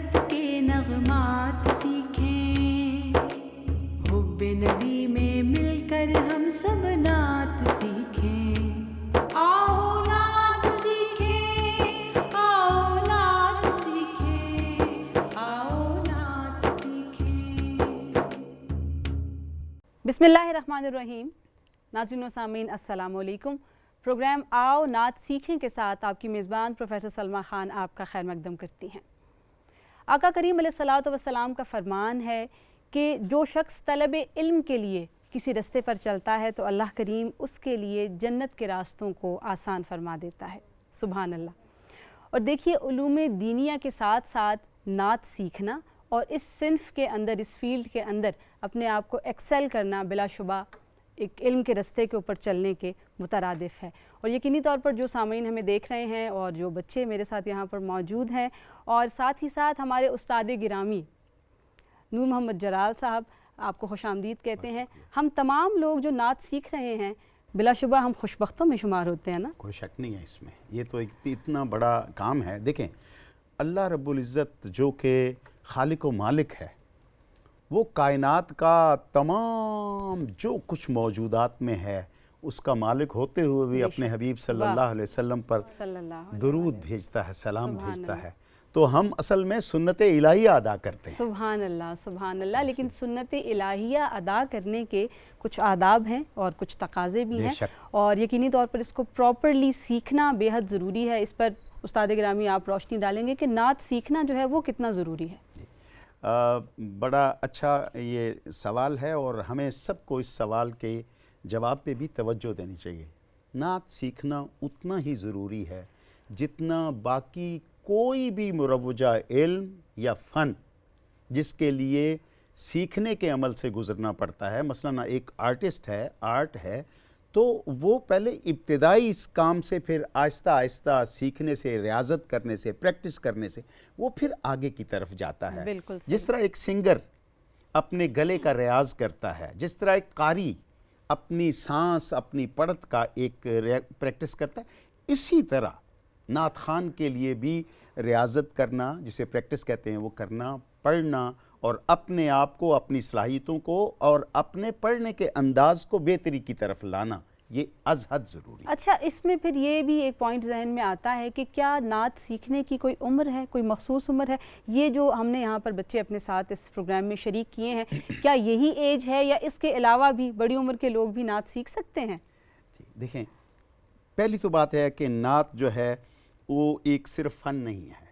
جنت کے نغمات سیکھیں، حب نبی میں مل کر ہم سب نعت سیکھیں، آؤ نعت سیکھیں، آؤ نعت سیکھیں، آؤ نعت سیکھیں۔ بسم اللہ الرحمن الرحیم۔ ناظرین و سامعین السلام علیکم۔ پروگرام آؤ نعت سیکھیں کے ساتھ آپ کی میزبان پروفیسر سلمیٰ خان آپ کا خیر مقدم کرتی ہیں۔ آقا کریم علیہ الصلاۃ والسلام کا فرمان ہے کہ جو شخص طلب علم کے لیے کسی رستے پر چلتا ہے تو اللہ کریم اس کے لیے جنت کے راستوں کو آسان فرما دیتا ہے۔ سبحان اللہ۔ اور دیکھیے، علوم دینیہ کے ساتھ ساتھ نعت سیکھنا اور اس صنف کے اندر، اس فیلڈ کے اندر اپنے آپ کو ایکسل کرنا بلا شبہ ایک علم کے رستے کے اوپر چلنے کے مترادف ہے۔ اور یقینی طور پر جو سامعین ہمیں دیکھ رہے ہیں اور جو بچے میرے ساتھ یہاں پر موجود ہیں، اور ساتھ ہی ساتھ ہمارے استاد گرامی نور محمد جلال صاحب، آپ کو خوش آمدید کہتے ہیں۔ ہم تمام لوگ جو نعت سیکھ رہے ہیں بلا شبہ ہم خوش بختوں میں شمار ہوتے ہیں نا؟ کوئی شک نہیں ہے اس میں، یہ تو اتنا بڑا کام ہے۔ دیکھیں، اللہ رب العزت جو کہ خالق و مالک ہے، وہ کائنات کا تمام جو کچھ موجودات میں ہے اس کا مالک ہوتے ہوئے بھی اپنے حبیب صلی اللہ علیہ وسلم پر درود بھیجتا ہے، سلام بھیجتا ہے۔ تو ہم اصل میں سنت الہیہ ادا کرتے ہیں۔ سبحان اللہ، سبحان اللہ۔ لیکن سنت الہیہ ادا کرنے کے کچھ آداب ہیں اور کچھ تقاضے بھی ہیں، اور یقینی طور پر اس کو پراپرلی سیکھنا بے حد ضروری ہے۔ اس پر استاد گرامی آپ روشنی ڈالیں گے کہ نعت سیکھنا جو ہے وہ کتنا ضروری ہے؟ بڑا اچھا یہ سوال ہے، اور ہمیں سب کو اس سوال کے جواب پہ بھی توجہ دینی چاہیے۔ نعت سیکھنا اتنا ہی ضروری ہے جتنا باقی کوئی بھی مروجہ علم یا فن جس کے لیے سیکھنے کے عمل سے گزرنا پڑتا ہے۔ مثلا ایک آرٹسٹ ہے، آرٹ ہے، تو وہ پہلے ابتدائی اس کام سے، پھر آہستہ آہستہ سیکھنے سے، ریاضت کرنے سے، پریکٹس کرنے سے وہ پھر آگے کی طرف جاتا ہے۔ جس طرح ایک سنگر اپنے گلے کا ریاض کرتا ہے، جس طرح ایک قاری اپنی سانس، اپنی پڑھت کا ایک پریکٹس کرتا ہے، اسی طرح نعت خوان کے لیے بھی ریاضت کرنا، جسے پریکٹس کہتے ہیں، وہ کرنا، پڑھنا، اور اپنے آپ کو، اپنی صلاحیتوں کو اور اپنے پڑھنے کے انداز کو بہتری کی طرف لانا، یہ از حد ضروری ہے۔ اچھا، اس میں پھر یہ بھی ایک پوائنٹ ذہن میں آتا ہے کہ کیا نعت سیکھنے کی کوئی عمر ہے، کوئی مخصوص عمر ہے؟ یہ جو ہم نے یہاں پر بچے اپنے ساتھ اس پروگرام میں شریک کیے ہیں، کیا یہی ایج ہے یا اس کے علاوہ بھی بڑی عمر کے لوگ بھی نعت سیکھ سکتے ہیں؟ دیکھیں، پہلی تو بات ہے کہ نعت جو ہے وہ ایک صرف فن نہیں ہے،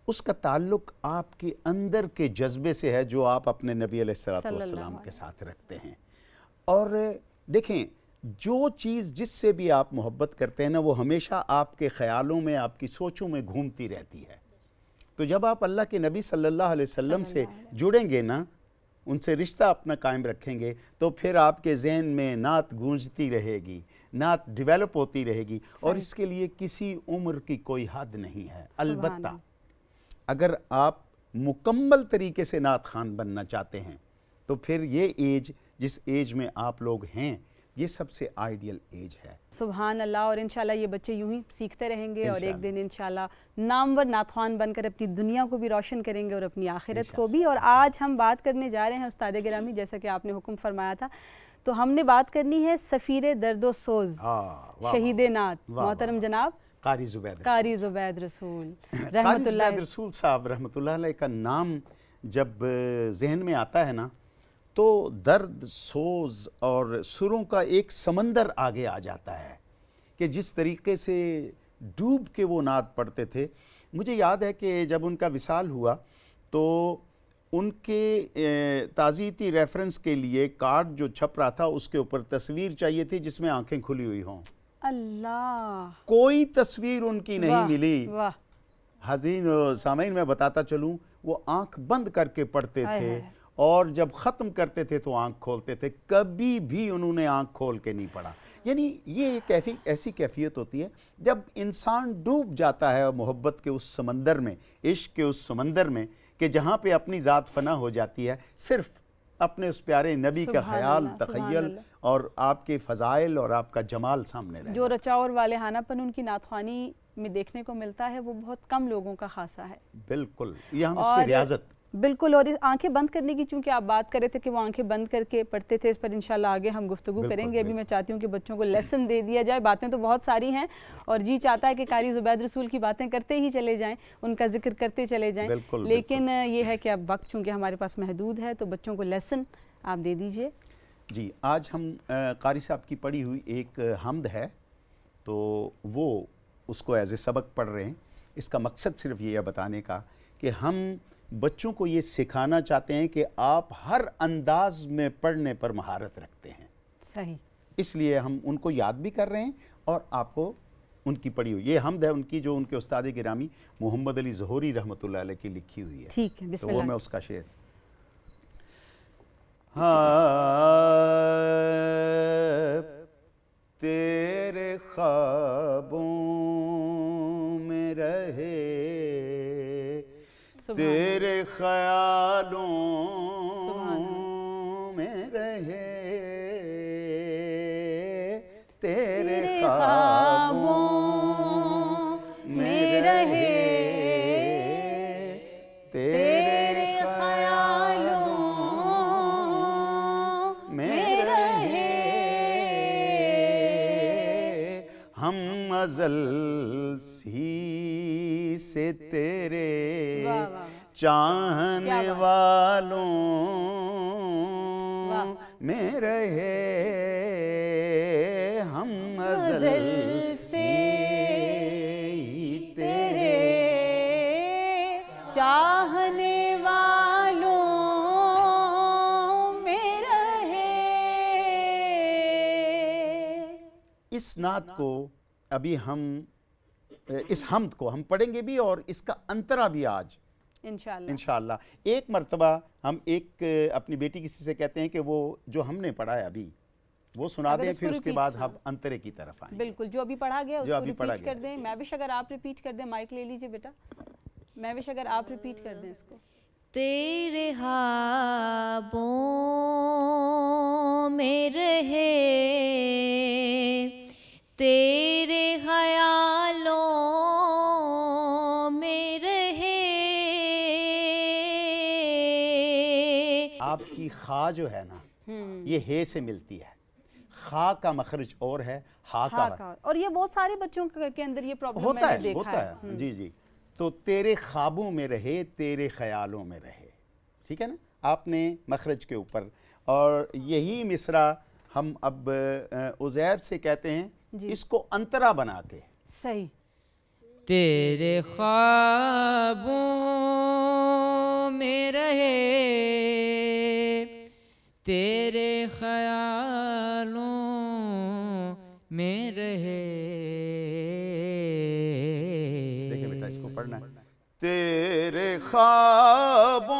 اس کا تعلق آپ کے اندر کے جذبے سے ہے جو آپ اپنے نبی علیہ السلام کے ساتھ رکھتے ہیں۔ اور دیکھیں، جو چیز جس سے بھی آپ محبت کرتے ہیں نا، وہ ہمیشہ آپ کے خیالوں میں، آپ کی سوچوں میں گھومتی رہتی ہے۔ تو جب آپ اللہ کے نبی صلی اللہ علیہ وسلم سے جڑیں گے نا، ان سے رشتہ اپنا قائم رکھیں گے، تو پھر آپ کے ذہن میں نعت گونجتی رہے گی، نعت ڈیولپ ہوتی رہے گی، اور اس کے لیے کسی عمر کی کوئی حد نہیں ہے۔ البتہ اگر آپ مکمل طریقے سے نعت خوان بننا چاہتے ہیں تو پھر یہ ایج، جس ایج میں آپ لوگ ہیں، یہ سب سے آئیڈیل ایج ہے۔ سبحان اللہ۔ اور انشاءاللہ یہ بچے یوں ہی سیکھتے رہیں گے اور ایک دن انشاءاللہ نامور نعت خوان بن کر اپنی دنیا کو بھی روشن کریں گے اور اپنی آخرت کو بھی۔ اور آج ہم بات کرنے جا رہے ہیں استاد گرامی، جیسا کہ آپ نے حکم فرمایا تھا، تو ہم نے بات کرنی ہے سفیر درد و سوز، شہید نعت، محترم جناب قاری زبید رسول رحمۃ اللہ رسول صاحب رحمۃ اللہ علیہ کا نام جب ذہن میں آتا ہے نا، تو درد، سوز اور سروں کا ایک سمندر آگے آ جاتا ہے کہ جس طریقے سے ڈوب کے وہ نعت پڑھتے تھے۔ مجھے یاد ہے کہ جب ان کا وصال ہوا تو ان کے تعزیتی ریفرنس کے لیے کارڈ جو چھپ رہا تھا، اس کے اوپر تصویر چاہیے تھی جس میں آنکھیں کھلی ہوئی ہوں۔ اللہ، کوئی تصویر ان کی نہیں ملی۔ حاضرین و سامعین، میں بتاتا چلوں، وہ آنکھ بند کر کے پڑھتے تھے، اور جب ختم کرتے تھے تو آنکھ کھولتے تھے، کبھی بھی انہوں نے آنکھ کھول کے نہیں پڑھا۔ یعنی یہ ایک ایسی کیفیت ہوتی ہے جب انسان ڈوب جاتا ہے محبت کے اس سمندر میں، عشق کے اس سمندر میں، کہ جہاں پہ اپنی ذات فنا ہو جاتی ہے، صرف اپنے اس پیارے نبی کا سبحان خیال، اللہ، سبحان تخیل اللہ۔ اور آپ کے فضائل اور آپ کا جمال سامنے رہے. جو رچاؤ اور والہانہ پن ان کی نعت خوانی میں دیکھنے کو ملتا ہے وہ بہت کم لوگوں کا خاصہ ہے. بالکل، یہ ہم اس پہ ریاضت. بالکل، اور آنکھیں بند کرنے کی چونکہ آپ بات کر رہے تھے کہ وہ آنکھیں بند کر کے پڑھتے تھے، اس پر انشاءاللہ آگے ہم گفتگو کریں گے. ابھی میں چاہتی ہوں کہ بچوں کو لیسن دے دیا جائے. باتیں تو بہت ساری ہیں اور جی چاہتا ہے کہ قاری زبید رسول کی باتیں کرتے ہی چلے جائیں، ان کا ذکر کرتے چلے جائیں، لیکن یہ ہے کہ اب وقت چونکہ ہمارے پاس محدود ہے تو بچوں کو لیسن آپ دے دیجئے. جی، آج ہم قاری صاحب کی پڑھی ہوئی ایک حمد ہے تو وہ اس کو ایز اے سبق پڑھ رہے ہیں. اس کا مقصد صرف یہ ہے بتانے کا کہ ہم بچوں کو یہ سکھانا چاہتے ہیں کہ آپ ہر انداز میں پڑھنے پر مہارت رکھتے ہیں. صحیح. اس لیے ہم ان کو یاد بھی کر رہے ہیں اور آپ کو ان کی پڑھی ہوئی یہ حمد ہے ان کی جو ان کے استاد گرامی محمد علی ظہوری رحمۃ اللہ علیہ کی لکھی ہوئی ہے. ٹھیک ہے، بسم تو وہ اللہ. میں اس کا شعر. تیرے خوابوں میں رہے، تیرے خیالوں میں رہے، تیرے خوابوں میں رہے، تیرے خیالوں میں رہے. ہم ازل ہی سے تیرے چاہنے والوں میں رہے، ہم ازل سے تیرے چاہنے والوں میں رہے. اس نعت کو ابھی ہم اس حمد کو ہم پڑھیں گے بھی اور اس کا انترا بھی آج انشاءاللہ. ایک مرتبہ ہم ایک اپنی بیٹی کسی سے کہتے ہیں کہ وہ جو ہم نے پڑھا ہے ابھی وہ سنا دیں، پھر اس کے بعد ہم انترے کی طرف آئیں. بالکل، جو ابھی پڑھا گیا اس کو ریپیٹ کر دیں. محوش اگر آپ ریپیٹ کر دیں، مائک لے لیجئے بیٹا. محوش اگر آپ ریپیٹ کر دیں اس کو. تیرے خوابوں میں رہے، تیرے خیالوں میں رہے. آپ کی خا جو ہے نا یہ ہے سے ملتی ہے. خا کا مخرج اور ہے، ہا کا، اور یہ بہت سارے بچوں کے اندر یہ پرابلم ہوتا ہے. جی جی. تو تیرے خوابوں میں رہے، تیرے خیالوں میں رہے. ٹھیک ہے نا، آپ نے مخرج کے اوپر. اور یہی مصرع ہم اب عزیر سے کہتے ہیں اس کو انترا بنا کے. صحیح. تیرے خوابوں میں رہے، تیرے خیالوں میں رہے. دیکھیں بیٹا اس کو پڑھنا ہے. تیرے خوابوں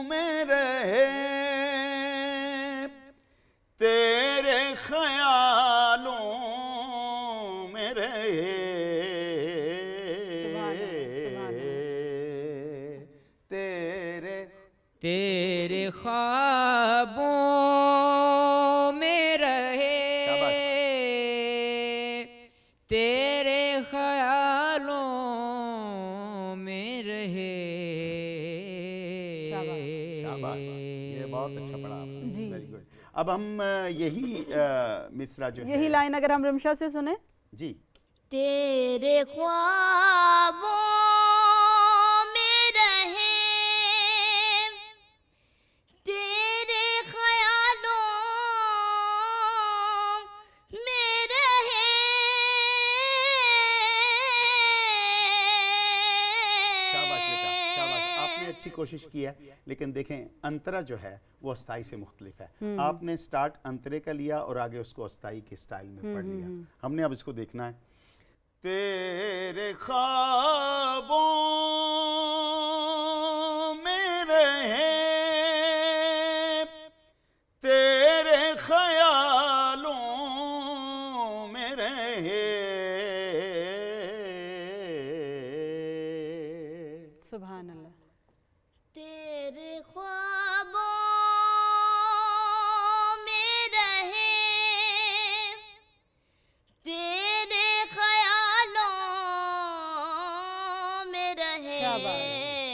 میں رہے، تیرے خیالوں میں رہے، تیرے خوابوں میں رہے، تیرے خیالوں میں رہے. یہ بہت اچھا پڑھا آپ نے. Very good. اب ہم یہی مصرع جو ہے، یہی لائن اگر ہم رمشا سے سنیں. جی. تیرے خوابوں میں رہے، تیرے خیالوں میں رہے. شاباش بیٹا، شاباش. آپ نے اچھی کوشش کی ہے، لیکن دیکھیں انترا جو ہے وہ استائی سے مختلف ہے. آپ نے سٹارٹ انترے کا لیا اور آگے اس کو استائی کے سٹائل میں پڑھ لیا. ہم نے اب اس کو دیکھنا ہے. تیرے خوابوں میں رہے، تیرے خیالوں میں رہے. سبحان اللہ. تیرے